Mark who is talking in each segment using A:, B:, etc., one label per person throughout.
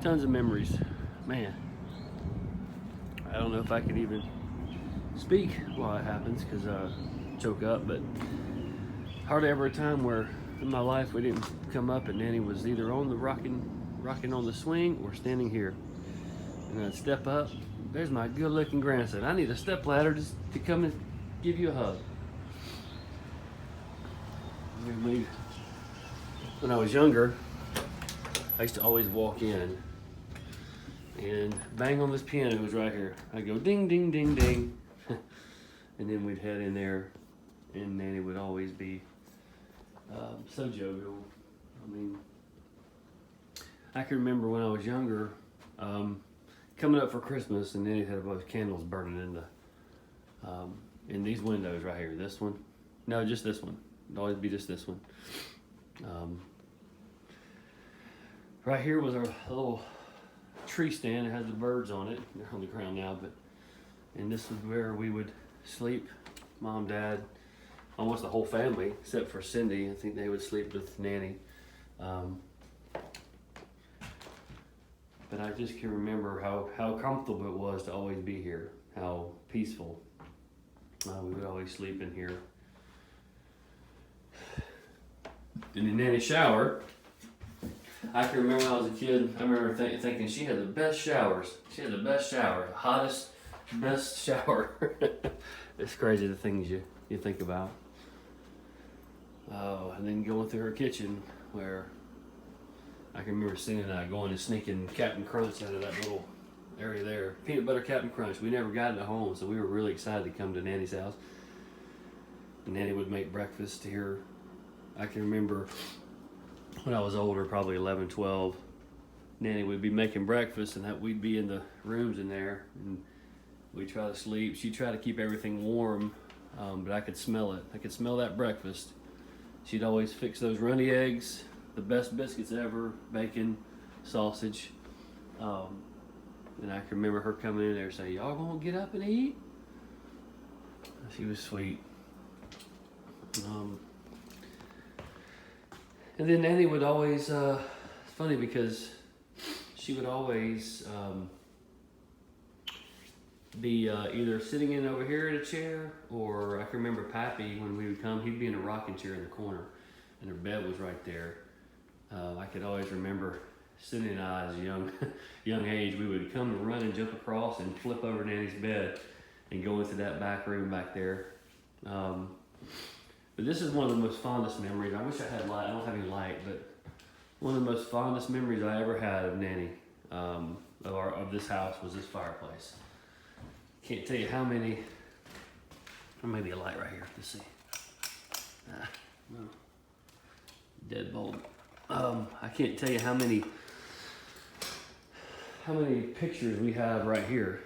A: Tons of memories. Man, I don't know if I could even speak while it happens because I choke up, but hardly ever a time where in my life we didn't come up and Nanny was either on the rocking on the swing or standing here. And I'd step up. There's my good looking grandson. I need a step ladder just to come and give you a hug. When I was younger, I used to always walk in and bang on this piano. It was right here. I'd go ding, ding, ding, ding. And then we'd head in there, and Nanny would always be so jovial. I mean, I can remember when I was younger, coming up for Christmas, and Nanny had a bunch of candles burning in these windows right here. This one, no, just this one. It'd always be just this one. Right here was our little tree stand. It has the birds on it. They're on the ground now, and this is where we would sleep. Mom, Dad, almost the whole family, except for Cindy. I think they would sleep with Nanny. But I just can remember how comfortable it was to always be here, how peaceful. We would always sleep in here. In the Nanny shower, I can remember when I was a kid, I remember thinking she had the best showers. She had the best shower, the hottest, best shower. It's crazy the things you think about. Oh, and then going through her kitchen where I can remember Cindy and I going and sneaking Captain Crunch out of that little area there. Peanut butter Captain Crunch. We never got it at home, so we were really excited to come to Nanny's house. And Nanny would make breakfast here. I can remember when I was older, probably 11, 12, Nanny would be making breakfast and that we'd be in the rooms in there and we'd try to sleep. She'd try to keep everything warm, but I could smell it. I could smell that breakfast. She'd always fix those runny eggs, the best biscuits ever, bacon, sausage. And I can remember her coming in there and saying, "Y'all gonna get up and eat?" She was sweet. And then Nanny would always, it's funny because she would always be either sitting in over here in a chair, or I can remember Pappy, when we would come, he'd be in a rocking chair in the corner, and her bed was right there. I could always remember Cindy and I, as a young age, we would come and run and jump across and flip over Nanny's bed and go into that back room back there. But this is one of the most fondest memories. I wish I had light. I don't have any light, but one of the most fondest memories I ever had of Nanny, of this house, was this fireplace. Can't tell you how many. Or maybe a light right here. Let's see. No. Dead bulb. I can't tell you how many pictures we have right here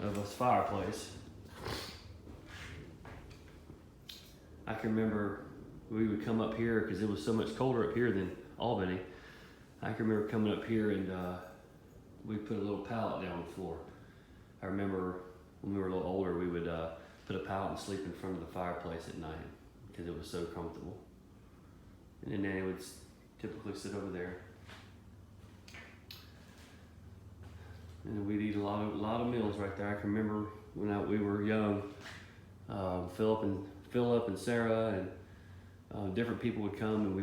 A: of this fireplace. I can remember we would come up here because it was so much colder up here than Albany. I can remember coming up here and we put a little pallet down on the floor. I remember when we were a little older, we would put a pallet and sleep in front of the fireplace at night because it was so comfortable. And then Nanny would typically sit over there. And we'd eat a lot of meals right there. I can remember when we were young, Philip and Sarah and different people would come and we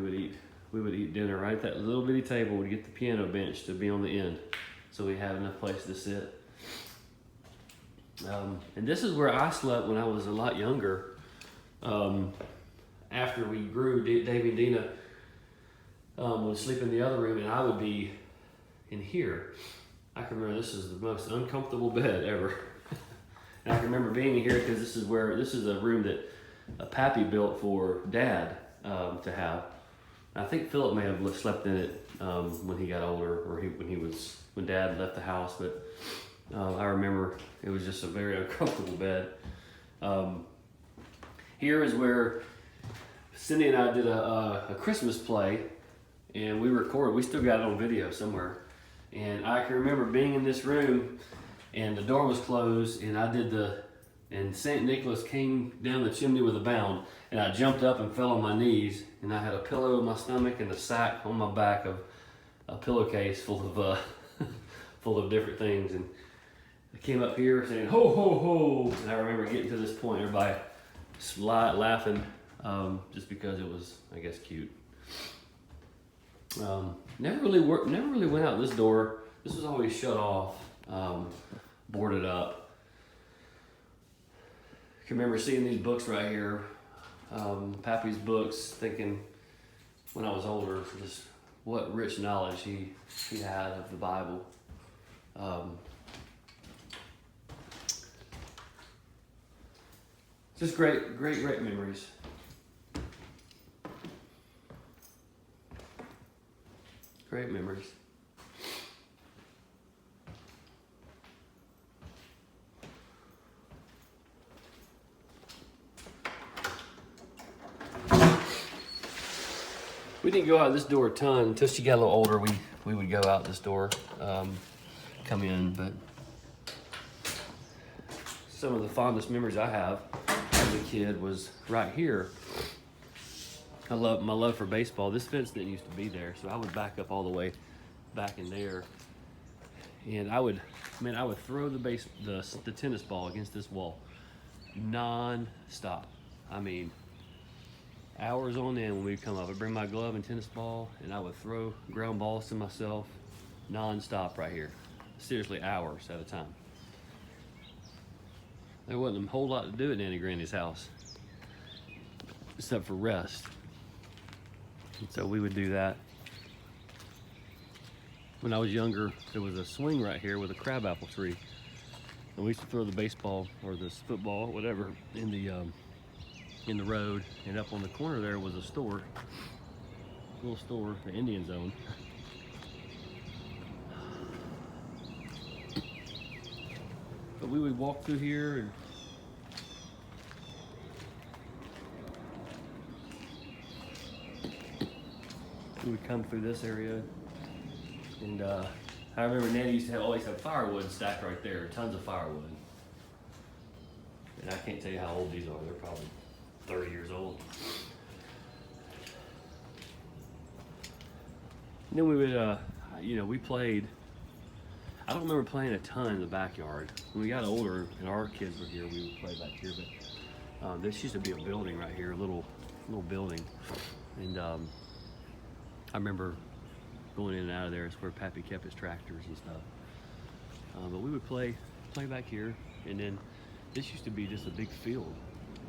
A: would eat dinner right at that little bitty table. We'd get the piano bench to be on the end so we had enough place to sit. And this is where I slept when I was a lot younger. After we grew, Davey and Dina would sleep in the other room and I would be in here. I can remember this is the most uncomfortable bed ever. And I can remember being here because this is a room that Pappy built for Dad to have. I think Philip may have slept in it when he got older, or when Dad left the house. But I remember it was just a very uncomfortable bed. Here is where Cindy and I did a Christmas play, and we recorded. We still got it on video somewhere. And I can remember being in this room, and the door was closed, and and St. Nicholas came down the chimney with a bound, and I jumped up and fell on my knees, and I had a pillow in my stomach and a sack on my back of a pillowcase full of full of different things. And I came up here saying, ho, ho, ho. And I remember getting to this point, everybody laughing, just because it was, I guess, cute. Never really went out this door. This was always shut off, boarded up. I can remember seeing these books right here, Pappy's books, thinking when I was older, just what rich knowledge he had of the Bible. Just great memories. Great memories. We didn't go out this door a ton until she got a little older. We would go out this door, come in, but some of the fondest memories I have as a kid was right here. My love for baseball. This fence didn't used to be there, so I would back up all the way back in there, and I would throw the tennis ball against this wall non-stop. I mean, hours on end when we'd come up. I'd bring my glove and tennis ball, and I would throw ground balls to myself non-stop right here. Seriously, hours at a time. There wasn't a whole lot to do at Nanny Granny's house, except for rest. And so we would do that. When I was younger, there was a swing right here with a crabapple tree. And we used to throw the baseball or this football, whatever, in the road, and up on the corner there was a store, little store, the Indian Zone. But we would walk through here, and we would come through this area, and I remember Nanny used to always have firewood stacked right there, tons of firewood. And I can't tell you how old these are. They're probably 30 years old. And then we would, we played. I don't remember playing a ton in the backyard. When we got older and our kids were here, we would play back here. But there used to be a building right here, a little building, and I remember going in and out of there. It's where Pappy kept his tractors and stuff. But we would play back here, and then this used to be just a big field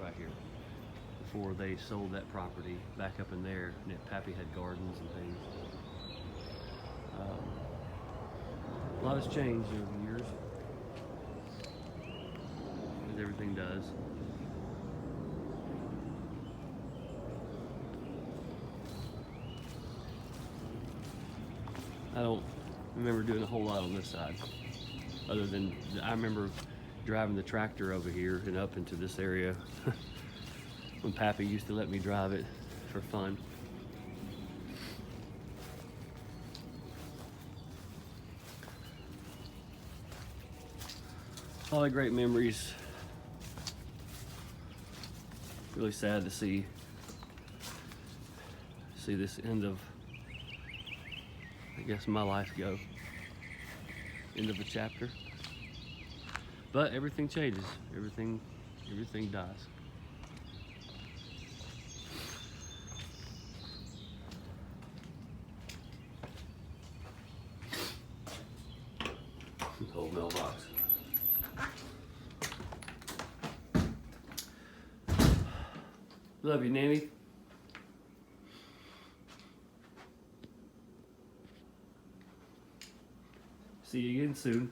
A: right here before they sold that property back up in there. And Pappy had gardens and things. A lot has changed over the years, as everything does. I don't remember doing a whole lot on this side, other than I remember driving the tractor over here and up into this area when Pappy used to let me drive it for fun. All the great memories. Really sad to see this end of, I guess, my life go. End of a chapter. But everything changes. Everything dies. Old mailbox. Love you, Nanny. See you again soon.